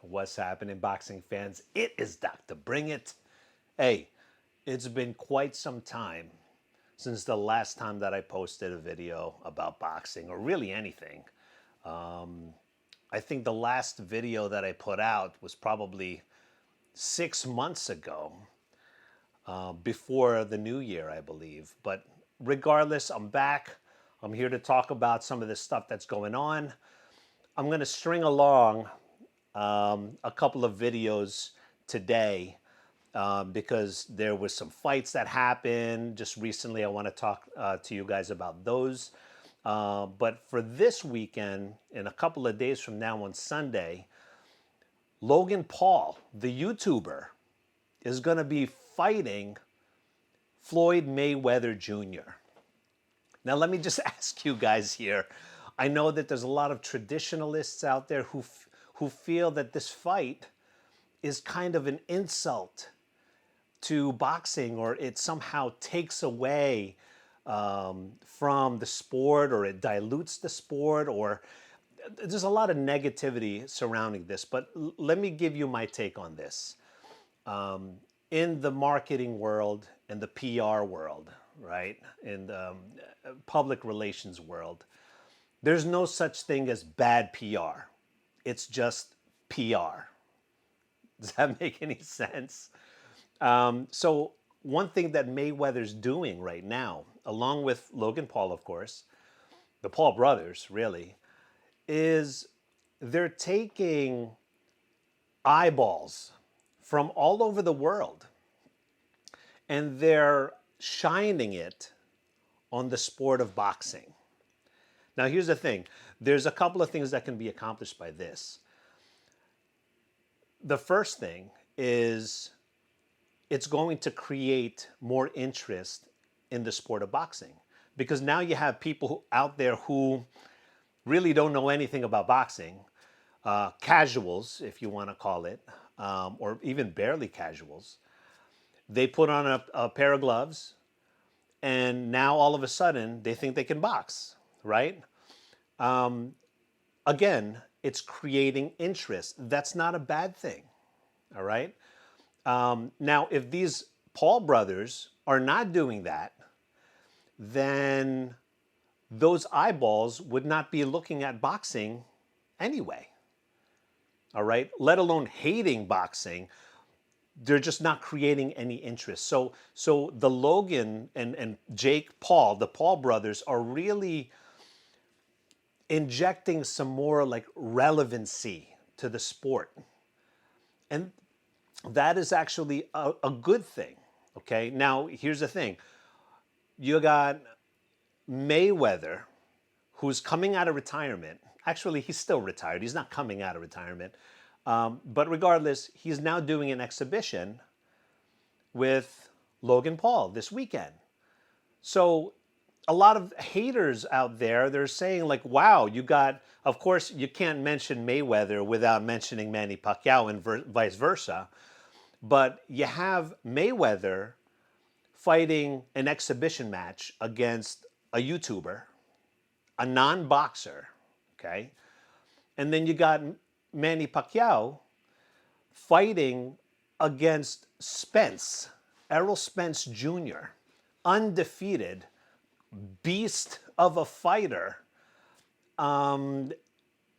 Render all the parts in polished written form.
What's happening, boxing fans? It is Dr. Bring It. Hey, it's been quite some time since the last time that I posted a video about boxing or really anything. I think the last video that I put out was probably 6 months ago, before the new year, I believe. But regardless, I'm back. I'm here to talk about some of the stuff that's going on. I'm going to string along a couple of videos today because there was some fights that happened just recently. I want to talk to you guys about those. But for this weekend, in a couple of days from now on Sunday, Logan Paul, the YouTuber, is going to be fighting Floyd Mayweather Jr. Now, let me just ask you guys here. I know that there's a lot of traditionalists out there who feel that this fight is kind of an insult to boxing, or it somehow takes away from the sport, or it dilutes the sport, or there's a lot of negativity surrounding this. But let me give you my take on this. In the marketing world, in the PR world, right, in the public relations world, there's no such thing as bad PR. It's just PR. Does that make any sense? So one thing that Mayweather's doing right now, along with Logan Paul, of course, the Paul brothers, really, is they're taking eyeballs from all over the world and they're shining it on the sport of boxing. Now, here's the thing. There's a couple of things that can be accomplished by this. The first thing is it's going to create more interest in the sport of boxing, because now you have people out there who really don't know anything about boxing, casuals, if you want to call it, or even barely casuals. They put on a pair of gloves, and now all of a sudden they think they can box, right? Again, it's creating interest. That's not a bad thing, all right? Now, if these Paul brothers are not doing that, then those eyeballs would not be looking at boxing anyway, all right? Let alone hating boxing. They're just not creating any interest. So the Logan and Jake Paul, the Paul brothers, are really injecting some more like relevancy to the sport. And that is actually a good thing, okay? Now, here's the thing. You got Mayweather, who's coming out of retirement. Actually, he's still retired. He's not coming out of retirement. But regardless, he's now doing an exhibition with Logan Paul this weekend. So a lot of haters out there, they're saying like, wow, you got, of course, you can't mention Mayweather without mentioning Manny Pacquiao and vice versa. But you have Mayweather fighting an exhibition match against a YouTuber, a non-boxer, okay? And then you got Manny Pacquiao fighting against Errol Spence Jr., undefeated, beast of a fighter. And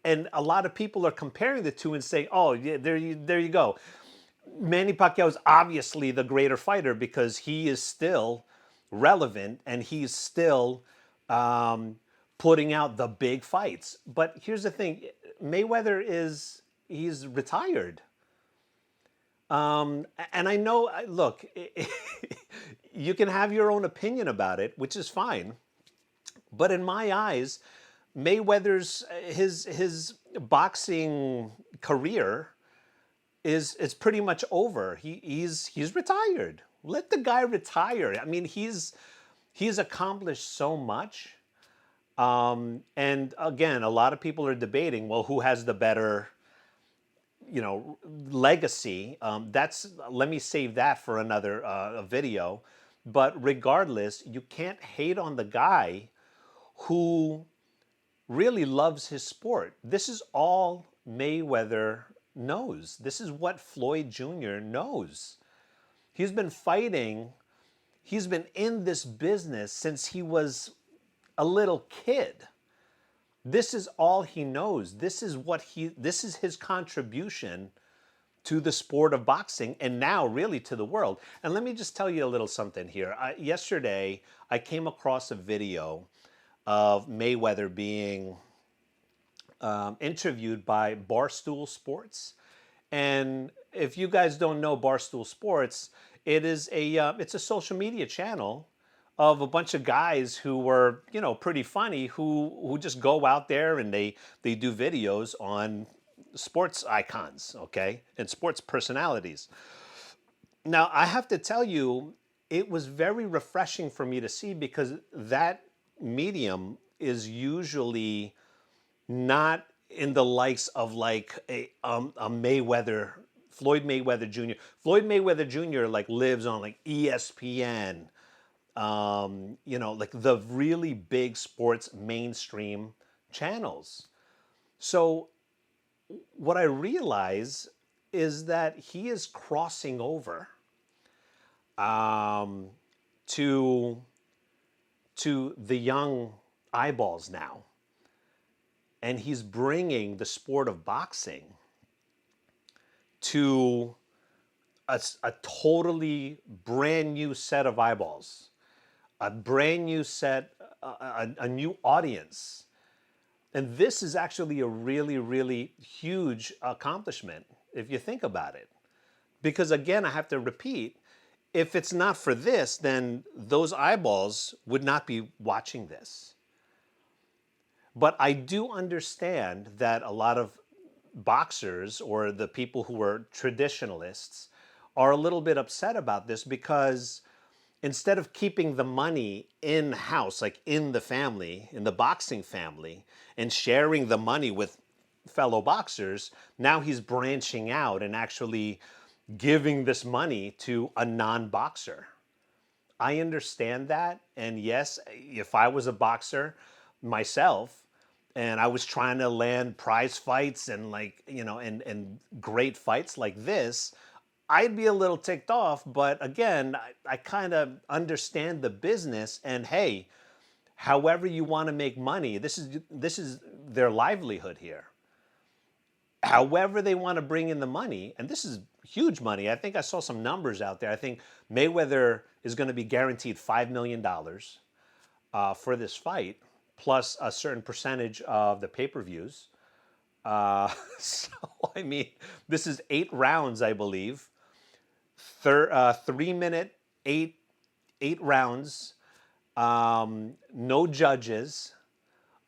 a lot of people are comparing the two and saying, oh, yeah, there you go. Manny Pacquiao is obviously the greater fighter because he is still relevant and he's still putting out the big fights. But here's the thing. Mayweather he's retired. And I know, look, you can have your own opinion about it, which is fine. But in my eyes, Mayweather's, his boxing career is pretty much over. He's retired. Let the guy retire. I mean, he's accomplished so much. And again, a lot of people are debating, well, who has the better, legacy? Let me save that for another video. But regardless, you can't hate on the guy who really loves his sport. This is all Mayweather knows. This is what Floyd Jr. knows. He's been fighting, he's been in this business since he was a little kid. This is all he knows. This is his contribution to the sport of boxing and now really to the world. And let me just tell you a little something here. Yesterday, I came across a video of Mayweather being interviewed by Barstool Sports. And if you guys don't know Barstool Sports, it's a social media channel of a bunch of guys who were, pretty funny, who just go out there and they do videos on sports icons, okay, and sports personalities. Now, I have to tell you, it was very refreshing for me to see because that medium is usually not in the likes of like a Mayweather, Floyd Mayweather Jr. Floyd Mayweather Jr. like lives on like ESPN, like the really big sports mainstream channels. So what I realize is that he is crossing over um, to the young eyeballs now, and he's bringing the sport of boxing to a totally brand new set of eyeballs, a brand new set, a new audience. And this is actually a really, really huge accomplishment if you think about it. Because again, I have to repeat, if it's not for this, then those eyeballs would not be watching this. But I do understand that a lot of boxers or the people who are traditionalists are a little bit upset about this because instead of keeping the money in house, like in the family, in the boxing family, and sharing the money with fellow boxers, now he's branching out and actually giving this money to a non-boxer. I understand that. And yes, if I was a boxer myself and I was trying to land prize fights and like, and great fights like this, I'd be a little ticked off. But again, I kind of understand the business and hey, however you want to make money, this is their livelihood here. However they want to bring in the money, and this is huge money. I think I saw some numbers out there. I think Mayweather is going to be guaranteed $5 million for this fight, plus a certain percentage of the pay-per-views. So, I mean, this is 8 rounds, I believe. 3 minute, eight rounds. No judges.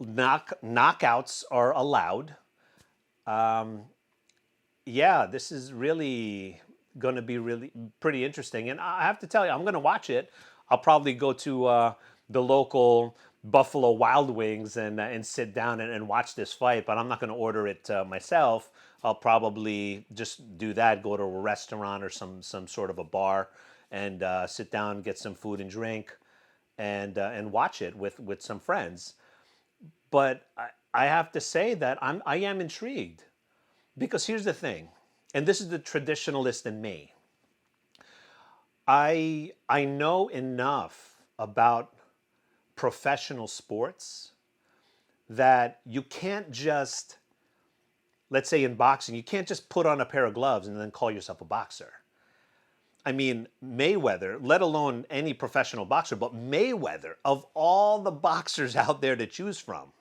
Knockouts are allowed. Yeah, this is really going to be really pretty interesting. And I have to tell you, I'm going to watch it. I'll probably go to the local Buffalo Wild Wings and sit down and watch this fight, but I'm not going to order it myself. I'll probably just do that, go to a restaurant or some sort of a bar and sit down, get some food and drink and watch it with some friends. But I have to say that I am intrigued because here's the thing, and this is the traditionalist in me. I know enough about professional sports that you can't just, let's say in boxing, you can't just put on a pair of gloves and then call yourself a boxer. I mean, Mayweather, let alone any professional boxer, but Mayweather, of all the boxers out there to choose from,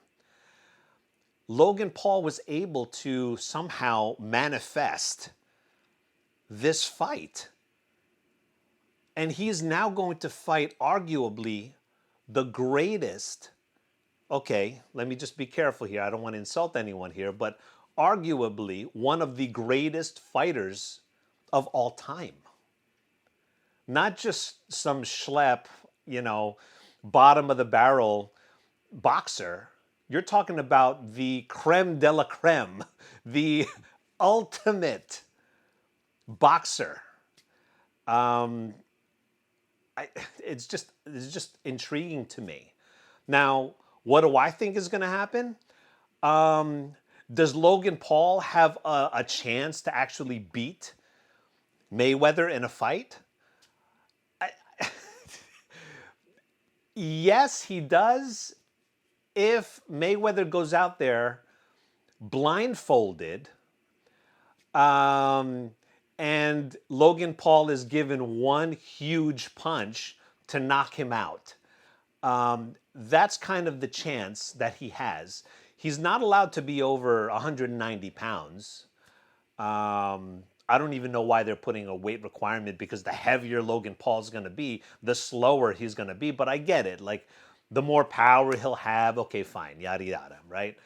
Logan Paul was able to somehow manifest this fight. And he is now going to fight arguably the greatest. Okay, let me just be careful here. I don't want to insult anyone here, but arguably one of the greatest fighters of all time. Not just some schlep, bottom of the barrel boxer. You're talking about the creme de la creme, the ultimate boxer. Um, it's just intriguing to me. Now, what do I think is going to happen? Does Logan Paul have a chance to actually beat Mayweather in a fight? Yes, he does. If Mayweather goes out there blindfolded, um, and Logan Paul is given one huge punch to knock him out. That's kind of the chance that he has. He's not allowed to be over 190 pounds. I don't even know why they're putting a weight requirement, because the heavier Logan Paul's going to be, the slower he's going to be. But I get it. Like, the more power he'll have, okay, fine, yada, yada, right?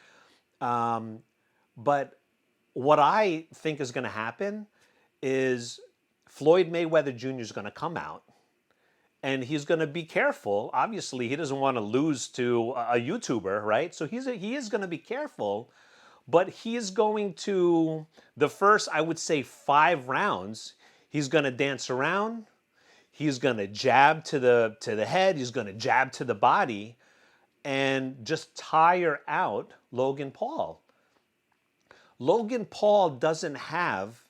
But what I think is going to happen is Floyd Mayweather Jr. is going to come out and he's going to be careful. Obviously, he doesn't want to lose to a YouTuber, right? So he is going to be careful, but he is going to, the first, I would say, 5 rounds, he's going to dance around. He's going to jab to the head. He's going to jab to the body and just tire out Logan Paul. Logan Paul doesn't have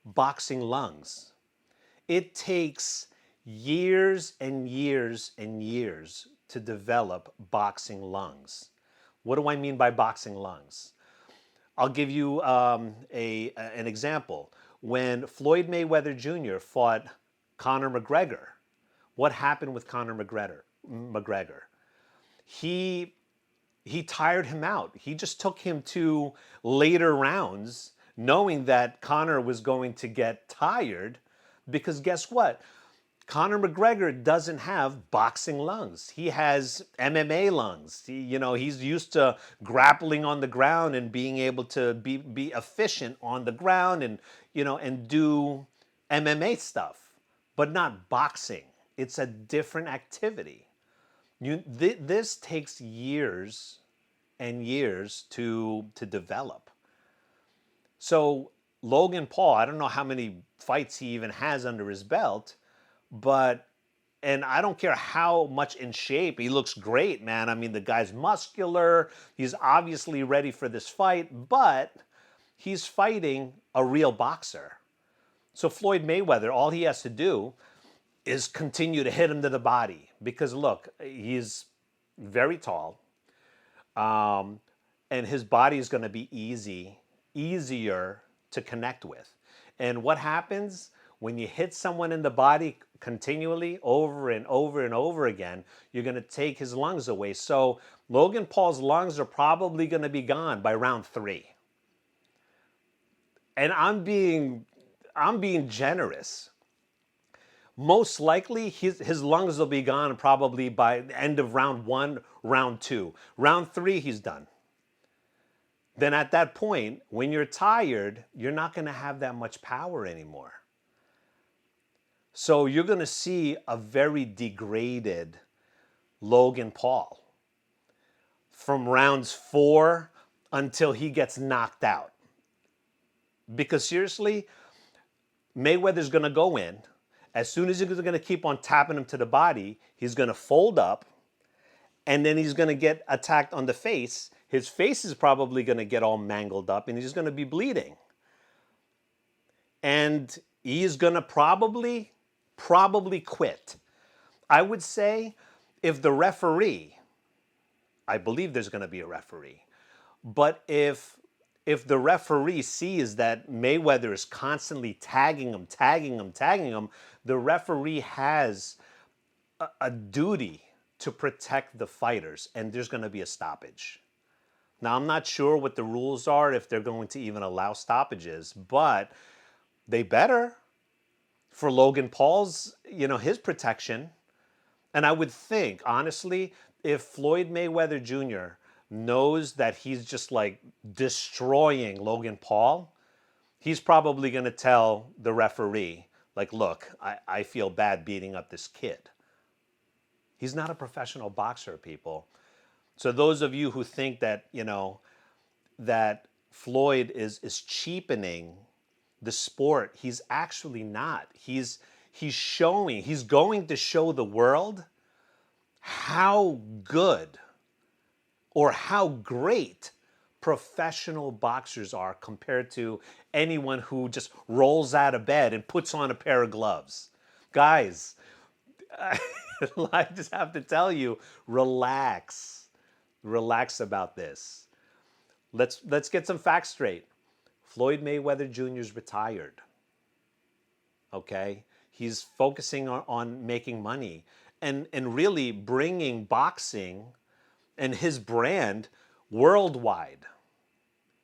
boxing lungs. It takes years and years and years to develop boxing lungs. What do I mean by boxing lungs? I'll give you an example. When Floyd Mayweather Jr. fought Conor McGregor, what happened with Conor McGregor? He tired him out. He just took him to later rounds, knowing that Conor was going to get tired, because guess what? Conor McGregor doesn't have boxing lungs. He has MMA lungs. He's used to grappling on the ground and being able to be efficient on the ground and do MMA stuff, but not boxing. It's a different activity. This takes years and years to develop. So Logan Paul, I don't know how many fights he even has under his belt, and I don't care how much in shape, he looks great, man. I mean, the guy's muscular. He's obviously ready for this fight, but he's fighting a real boxer. So Floyd Mayweather, all he has to do is continue to hit him to the body, because look, he's very tall, and his body is going to be easier to connect with. And what happens when you hit someone in the body continually over and over and over again? You're going to take his lungs away. So Logan Paul's lungs are probably going to be gone by round 3. And I'm being generous. Most likely his lungs will be gone probably by the end of round 1, round 2. Round 3, he's done. Then at that point, when you're tired, you're not going to have that much power anymore. So you're going to see a very degraded Logan Paul from rounds 4 until he gets knocked out. Because seriously, Mayweather's going to go in. As soon as he's going to keep on tapping him to the body, he's going to fold up, and then he's going to get attacked on the face. His face is probably going to get all mangled up, and he's going to be bleeding. And he's going to probably quit. I would say if the referee, I believe there's going to be a referee, but if the referee sees that Mayweather is constantly tagging him, the referee has a duty to protect the fighters, and there's going to be a stoppage. Now, I'm not sure what the rules are, if they're going to even allow stoppages, but they better, for Logan Paul's, his protection. And I would think, honestly, if Floyd Mayweather Jr. knows that he's just like destroying Logan Paul, he's probably going to tell the referee, like, look, I feel bad beating up this kid. He's not a professional boxer, people. So those of you who think that, that Floyd is cheapening the sport, he's actually not. He's going to show the world how good or how great professional boxers are compared to anyone who just rolls out of bed and puts on a pair of gloves. Guys, I just have to tell you, relax. Relax about this. Let's get some facts straight. Floyd Mayweather Jr. is retired. Okay? He's focusing on making money and really bringing boxing and his brand worldwide.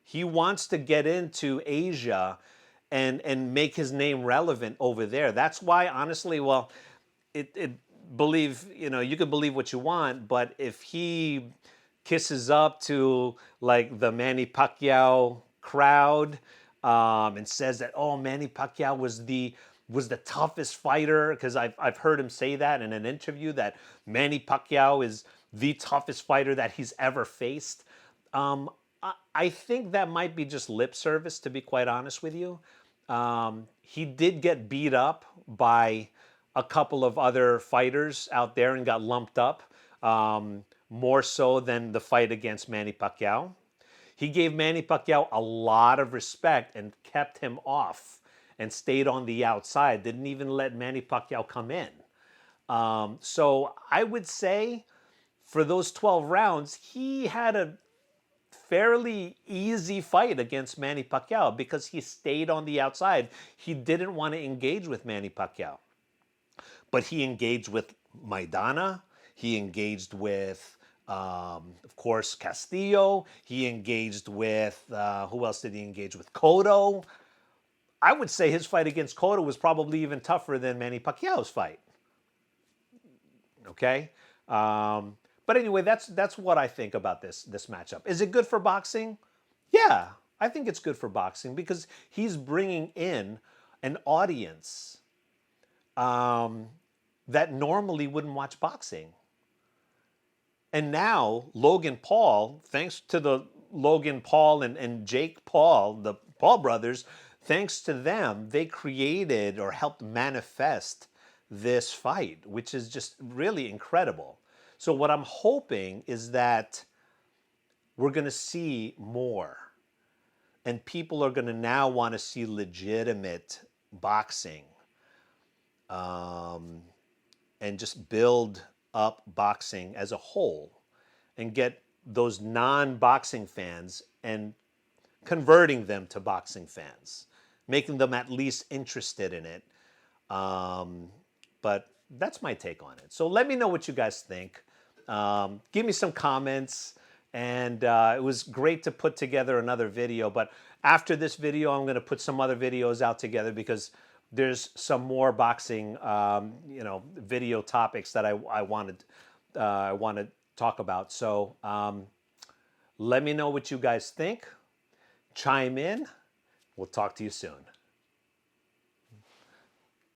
He wants to get into Asia and make his name relevant over there. That's why, honestly, well, it believe, you can believe what you want, but if he kisses up to like the Manny Pacquiao crowd, and says that, oh, Manny Pacquiao was the toughest fighter, because I've heard him say that in an interview, that Manny Pacquiao is the toughest fighter that he's ever faced. Um, I think that might be just lip service, to be quite honest with you. He did get beat up by a couple of other fighters out there and got lumped up, more so than the fight against Manny Pacquiao. He gave Manny Pacquiao a lot of respect and kept him off and stayed on the outside, didn't even let Manny Pacquiao come in. So I would say for those 12 rounds, he had a fairly easy fight against Manny Pacquiao because he stayed on the outside. He didn't want to engage with Manny Pacquiao. But he engaged with Maidana. He engaged with, of course, Castillo. He engaged with, who else did he engage with? Cotto. I would say his fight against Cotto was probably even tougher than Manny Pacquiao's fight. Okay? But anyway, that's what I think about this matchup. Is it good for boxing? Yeah, I think it's good for boxing because he's bringing in an audience that normally wouldn't watch boxing. And now Logan Paul, thanks to the Logan Paul and Jake Paul, the Paul brothers, thanks to them, they created or helped manifest this fight, which is just really incredible. So what I'm hoping is that we're going to see more. And people are going to now want to see legitimate boxing, and just build up boxing as a whole and get those non-boxing fans and converting them to boxing fans, making them at least interested in it. But that's my take on it. So let me know what you guys think. Give me some comments. And it was great to put together another video. But after this video, I'm going to put some other videos out together because there's some more boxing, video topics that I want to talk about. So let me know what you guys think. Chime in. We'll talk to you soon.